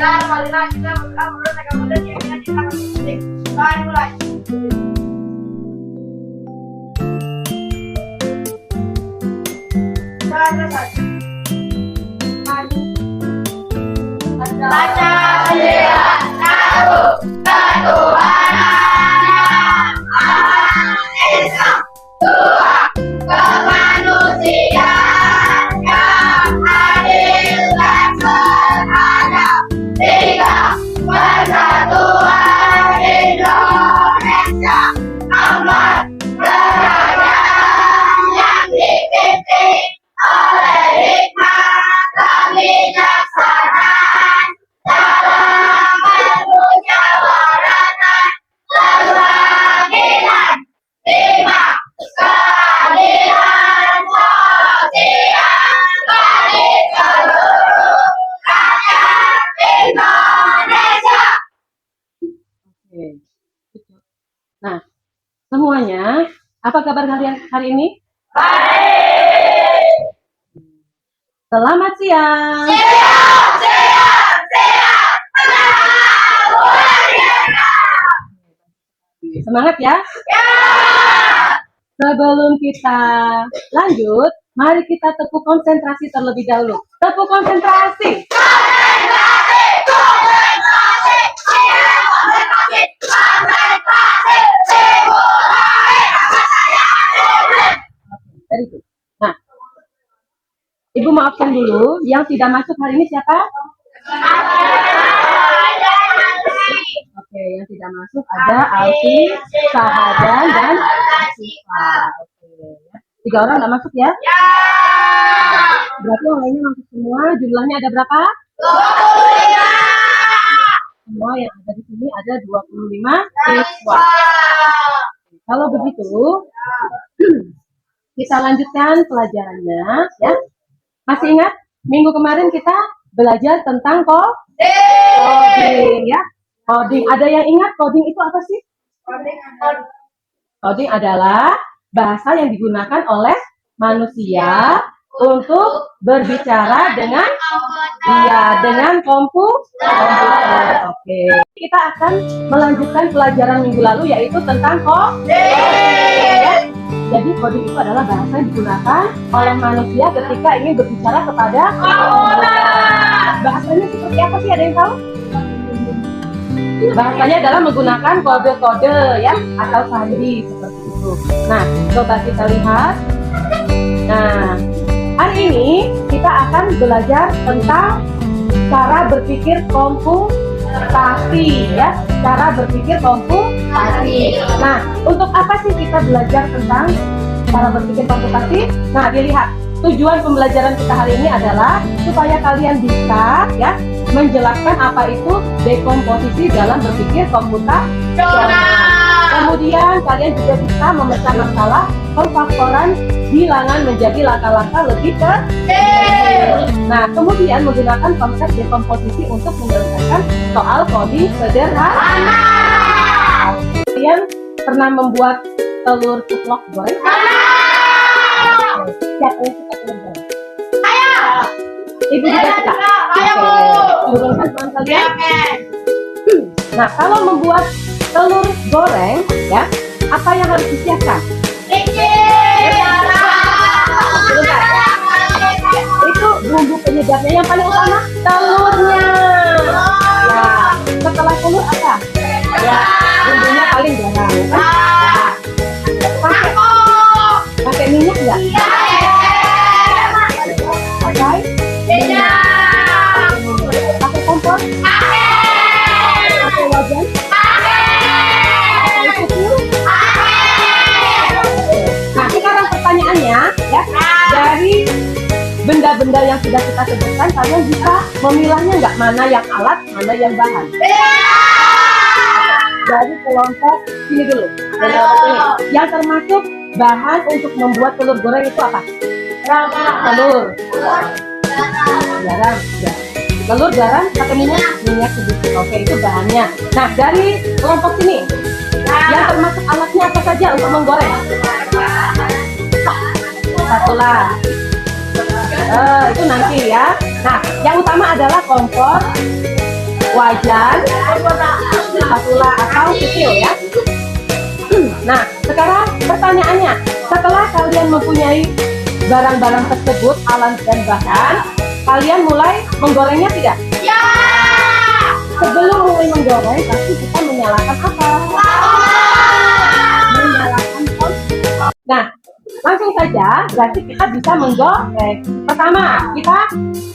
Dan marilah kita membuka mulut agak mudah yang kita penting. Mulai. Baca bendera satu ketuhanan yang Maha Esa, Tuhan kemanusiaan yang adil dan beradab, tiga persatuan Indonesia, empat kerajaan yang dipimpin oleh hikmat kebijaksanaan dalam permusyawaratan kebahagiaan, lima keadilan sosial bagi seluruh rakyat Indonesia. Oke. Nah, semuanya, apa kabar kalian hari ini? Baik. Selamat siang. Siap. Luar biasa. Semangat ya. Ya. Sebelum kita lanjut, mari kita tepuk konsentrasi terlebih dahulu. Tepuk konsentrasi. Dari itu. Nah, Ibu maafkan dulu, yang tidak masuk hari ini siapa? Oke, yang tidak masuk ada Alfi, Sahadan, dan Siva. Oke, ya. 3 orang nggak masuk ya? Ya. Berarti yang lainnya masuk semua. Jumlahnya ada berapa? 25. Semua yang ada di sini ada 25 siswa. Kalau begitu, kita lanjutkan pelajarannya ya. Masih ingat minggu kemarin kita belajar tentang coding ya. Coding, ada yang ingat coding itu apa sih? Coding adalah bahasa yang digunakan oleh manusia untuk berbicara dengan komputer. Oke. Kita akan melanjutkan pelajaran minggu lalu yaitu tentang coding. Ya. Jadi coding itu adalah bahasa yang digunakan oleh manusia ketika ingin berbicara kepada komputer. Bahasanya seperti apa sih? Ada yang tahu? Bahasanya adalah menggunakan kode-kode ya atau sandi seperti itu. Nah, coba kita lihat. Nah, hari ini kita akan belajar tentang cara berpikir komputasi ya, cara berpikir komputasi. Nah, untuk apa sih kita belajar tentang cara berpikir komputasi? Nah, dilihat tujuan pembelajaran kita hari ini adalah supaya kalian bisa ya menjelaskan apa itu dekomposisi dalam berpikir komputasional. Kemudian kalian juga bisa memecah masalah pemfaktoran bilangan menjadi langkah-langkah lebih kecil. Nah, kemudian menggunakan konsep dekomposisi untuk menyelesaikan soal coding sederhana. Kalian pernah membuat telur ceplok goreng? Siapa yang suka telur goreng? Ibu juga suka. Turunkan tangan kalian. Nah, kalau membuat telur goreng, ya, apa yang harus disiapkan? Itu bumbu penyedapnya yang paling utama telurnya. Ya, setelah telur apa? Ya, bumbunya paling garam. Pakai minyak nggak? Pakai minyak. Pakai kompor? Pakai wajan? Pakai susu? Nah, sekarang pertanyaannya, ya, dari benda-benda yang sudah kita sebutkan, kalian bisa memilahnya nggak mana yang alat, mana yang bahan? Dari kelompok ini dulu. Yang termasuk bahan untuk membuat telur goreng itu apa? Telur. Garam. Ya. Telur, garam, pakai minyak sedikit. Oke, itu bahannya. Nah, dari kelompok sini, yang termasuk alatnya apa saja untuk menggoreng? Spatula. Itu nanti ya. Nah, yang utama adalah kompor, wajan, spatula atau kutil ya. Nah, sekarang pertanyaannya, setelah kalian mempunyai barang-barang tersebut, alat dan bahan, kalian mulai menggorengnya tidak? Ya. Sebelum mulai menggoreng, pasti kita menyalakan apa? Menyalakan kompor. Nah, langsung saja, berarti kita bisa menggoreng. Pertama, kita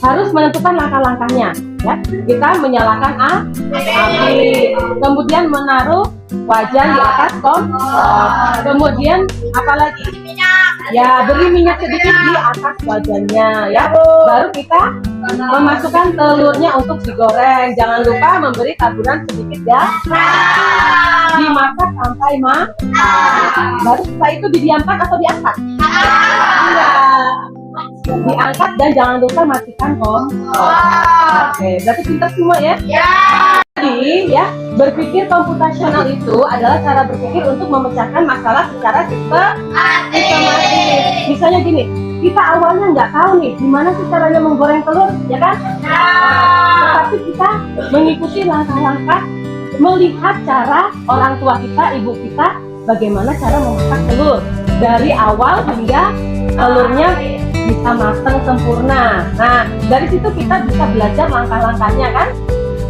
harus menentukan langkah-langkahnya. Ya, kita menyalakan api, kemudian menaruh wajan di atas kompor, kemudian apalagi? Ya, beri minyak sedikit di atas wajannya, ya. Baru kita memasukkan telurnya untuk digoreng. Jangan lupa memberi taburan sedikit ya. Dimasak sampai matang. Baru setelah itu didiamkan atau diangkat? Iya. Diangkat dan jangan lupa matikan kompor. Oke, berarti pintar semua ya? Jadi ya, berpikir komputasional itu adalah cara berpikir untuk memecahkan masalah secara sistematis. Misalnya gini, kita awalnya nggak tahu nih gimana sih caranya menggoreng telur, ya kan? Tetapi kita mengikuti langkah-langkah, melihat cara orang tua kita, ibu kita, bagaimana cara memasak telur dari awal hingga telurnya bisa matang sempurna. Nah, dari situ kita bisa belajar langkah-langkahnya kan?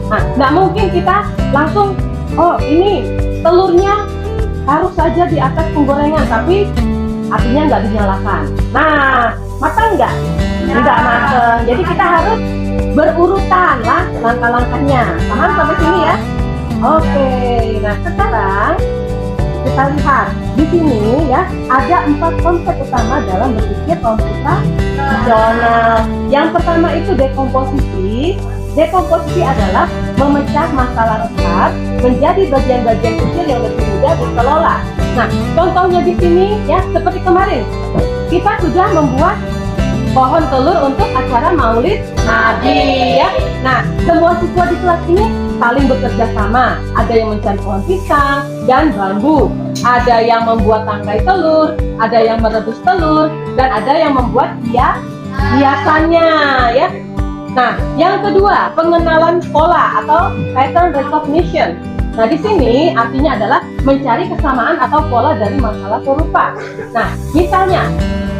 Nah, nggak mungkin kita langsung, oh ini telurnya harus saja di atas penggorengan, tapi apinya nggak dinyalakan. Nah, matang nggak? Nggak matang. Jadi kita harus berurutan lah langkah-langkahnya. Paham sampai sini ya? Oke, nah sekarang kita lihat di sini ya, ada 4 konsep utama dalam berpikir komputasional. Yang pertama itu dekomposisi. Dekomposisi adalah memecah masalah besar menjadi bagian-bagian kecil yang lebih mudah dikelola. Nah, contohnya di sini ya, seperti kemarin kita sudah membuat pohon telur untuk acara Maulid Nabi ya. Nah, semua siswa di kelas ini saling bekerja sama. Ada yang mencari pohon pisang dan bambu, ada yang membuat tangkai telur, ada yang merebus telur, dan ada yang membuat hiasannya ya. Nah, yang kedua, pengenalan pola atau pattern recognition. Nah, di sini artinya adalah mencari kesamaan atau pola dari masalah serupa. Nah, misalnya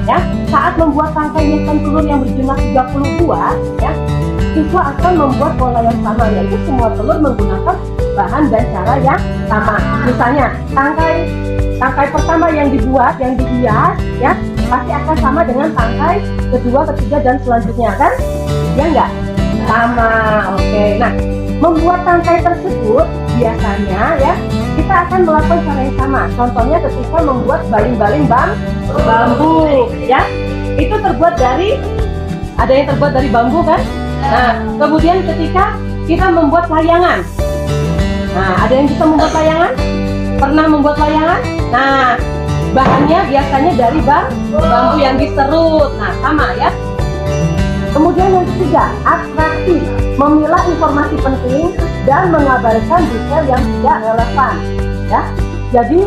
ya, saat membuat tangkai hiasan telur yang berjumlah 32 ya, siswa akan membuat pola yang sama, yaitu semua telur menggunakan bahan dan cara yang sama. Misalnya, tangkai pertama yang dibuat, yang dihias ya, pasti akan sama dengan tangkai kedua, ketiga, dan selanjutnya kan? Ya enggak? Sama. Oke. Nah, membuat tangkai tersebut biasanya ya, kita akan melakukan cara yang sama. Contohnya ketika membuat baling-baling bambu ya. Itu terbuat dari, ada yang terbuat dari bambu kan? Nah, kemudian ketika kita membuat layangan. Nah, ada yang bisa membuat layangan? Pernah membuat layangan? Nah, bahannya biasanya dari bambu yang diserut. Nah, sama ya. Kemudian yang ketiga, abstraksi, memilah informasi penting dan mengabarkan detail yang tidak relevan. Ya, jadi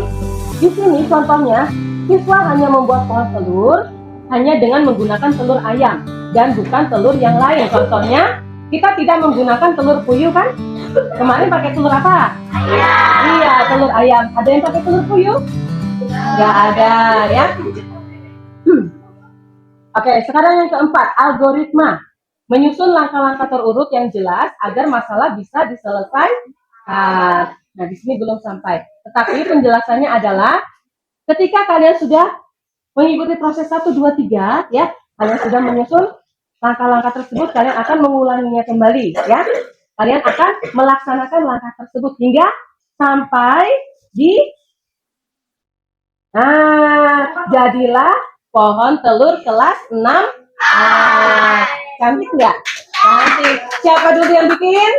di sini contohnya siswa hanya membuat pohon telur hanya dengan menggunakan telur ayam dan bukan telur yang lain. Contohnya kita tidak menggunakan telur puyuh kan? Kemarin pakai telur apa? Ayam. Iya, telur ayam. Ada yang pakai telur puyuh? Nggak ada ya. Oke, sekarang yang keempat, algoritma. Menyusun langkah-langkah terurut yang jelas agar masalah bisa diselesaikan. Nah, di sini belum sampai. Tetapi penjelasannya adalah ketika kalian sudah mengikuti proses 1, 2, 3, ya, kalian sudah menyusun langkah-langkah tersebut, kalian akan mengulanginya kembali, ya. Kalian akan melaksanakan langkah tersebut hingga sampai di, jadilah pohon telur kelas 6A. Cantik nggak? Cantik. Siapa dulu yang bikin?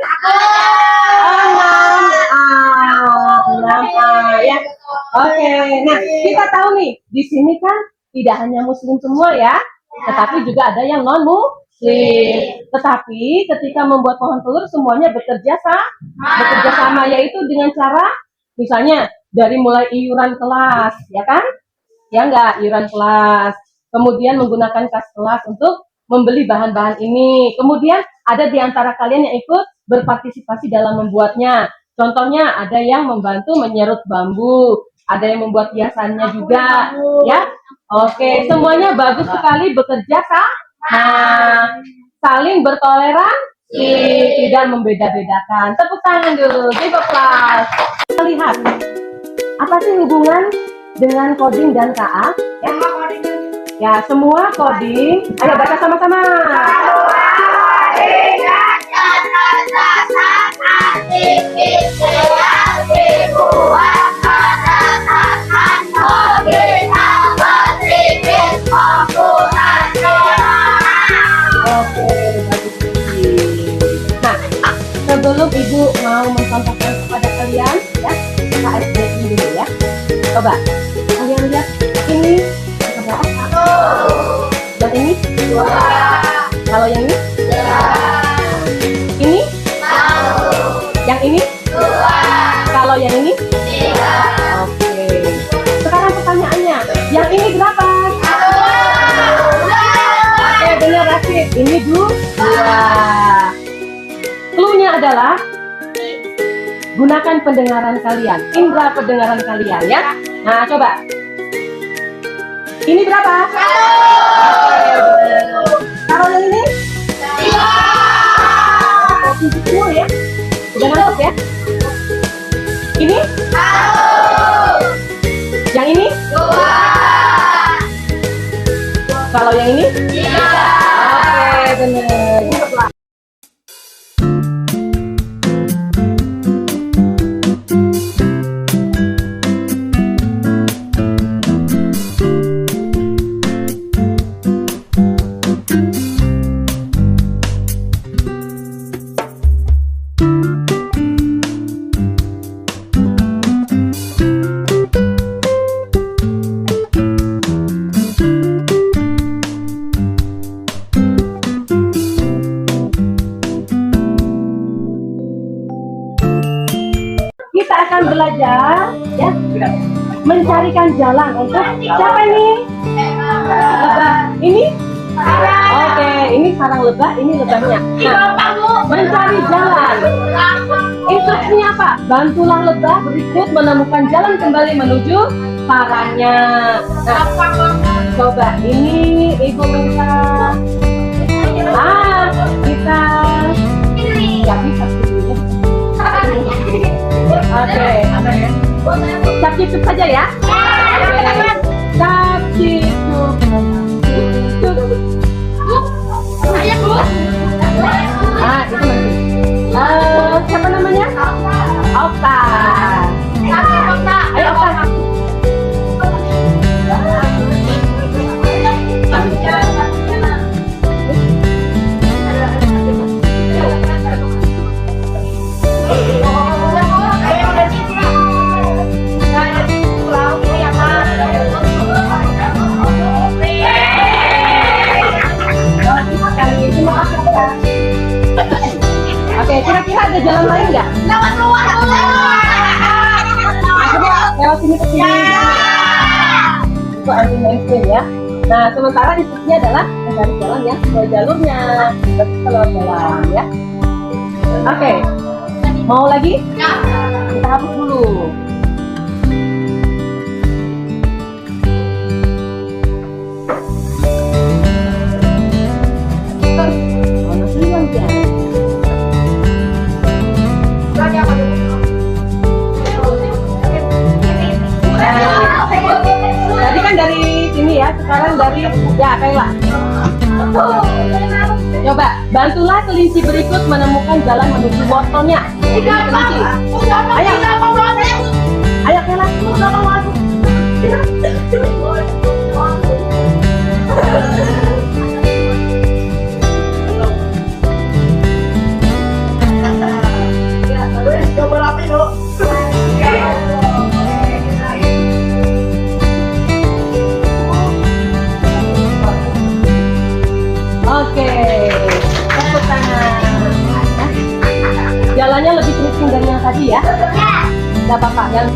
6A ya. Oke. Nah, kita tahu nih, di sini kan tidak hanya muslim semua ya, tetapi juga ada yang non muslim. Tetapi ketika membuat pohon telur semuanya bekerja sama, yaitu dengan cara misalnya dari mulai iuran kelas, ya kan? Ya enggak, iuran kelas. Kemudian menggunakan kas kelas untuk membeli bahan-bahan ini. Kemudian ada di antara kalian yang ikut berpartisipasi dalam membuatnya. Contohnya ada yang membantu menyerut bambu, ada yang membuat hiasannya juga, ya. Oke, semuanya bagus sekali bekerja, Kak. Nah, saling bertoleransi, tidak membeda-bedakan. Tepuk tangan dulu, give applause. Kita lihat, apa sih hubungan dengan coding dan KA? Ya, ya semua coding. Ayo baca sama-sama. Sebelum Ibu mau mencontohkan kepada kalian, ya, kita explain dulu ya. Coba, kalian lihat ini berapa? Yang ini? 2. Kalau yang ini? 3. Ini? 1. Yang ini? 2. Kalau yang ini? 3. Oke. Sekarang pertanyaannya, yang ini berapa? 1. Oke, benar Rasid. Ini 2. Clue-nya adalah gunakan pendengaran kalian, indera pendengaran kalian ya. Nah, coba. Ini berapa? 1. Kalau yang ini? 3. Tunjuk semua ya. Udah nangkep ya? Ini? 1. Yang ini? 2. Kalau yang ini? 3. Oke, benar. Kita akan belajar ya mencarikan jalan untuk siapa ini? Lebah. Ini? Oke, ini sarang lebah, ini lebahnya. Nah, mencari jalan. Instruksinya apa? Bantulah lebah berikut menemukan jalan kembali menuju sarangnya. Nah, coba ini Ibu minta. Kita ya bisa. Oke, Capcicuk saja ya. Capcicuk. Itu masih. Siapa namanya? Okta. Ayo Okta. Oke, kira-kira ada jalan lain nggak? Lewat luar. Lewat sini ke sini. Itu anti mainstream ya. Nah, sementara instruksinya adalah mencari jalan yang sesuai jalurnya. Berarti lewat jalan ya. Oke, mau lagi? Kita hapus dulu. Tadi kan dari sini ya, sekarang dari ya Kayla. Coba bantulah kelinci berikut menemukan jalan menuju wortelnya. Kelinci. Ayo, ayo Kayla. Oke, tepuk tangan. Jalannya lebih keriting dari yang tadi ya? Gak apa-apa. Yang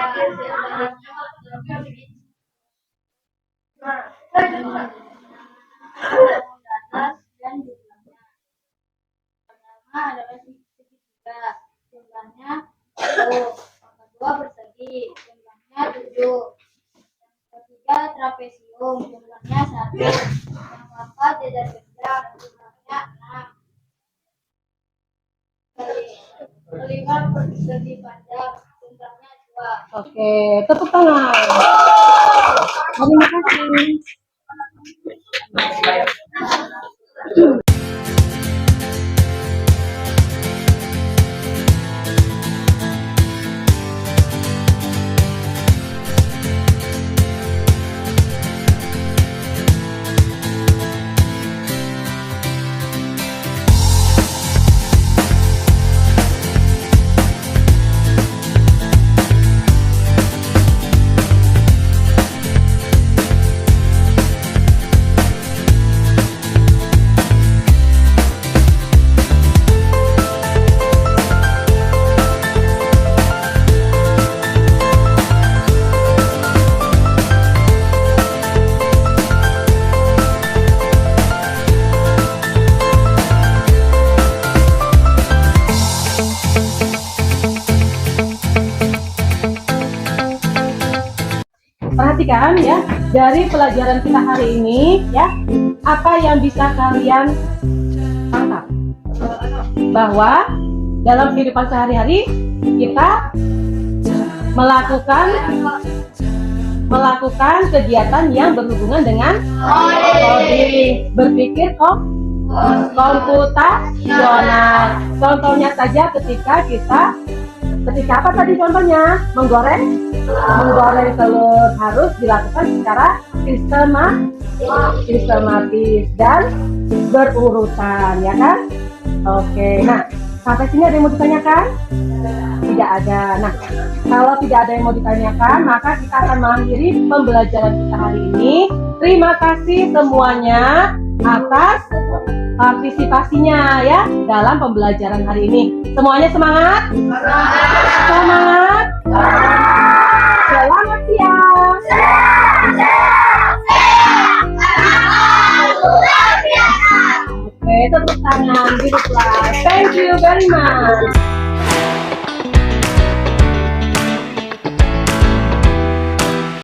atas dan jumlahnya. Pertama adalah segitiga, jumlahnya 10. Yang kedua persegi, jumlahnya 7. Yang ketiga trapesium, jumlahnya 1. Yang keempat jajar genjang, jumlahnya 6. Kelima persegi panjang, jumlahnya 2. Oke, tepuk tangan. Terima kasih. Perhatikan ya, dari pelajaran kita hari ini ya, apa yang bisa kalian tangkap? Bahwa dalam kehidupan sehari-hari kita melakukan kegiatan yang berhubungan dengan coding, berpikir komputasional. Contohnya saja ketika apa tadi contohnya? Menggoreng telur harus dilakukan secara sistematis dan berurutan, ya kan? Oke, nah sampai sini ada yang mau ditanyakan? Tidak ada. Nah, kalau tidak ada yang mau ditanyakan, maka kita akan mengakhiri pembelajaran kita hari ini. Terima kasih semuanya atas partisipasinya ya dalam pembelajaran hari ini. Semuanya semangat? Semangat. Selamat siang. Oke, tepuk tangan di kelas. Thank you very much.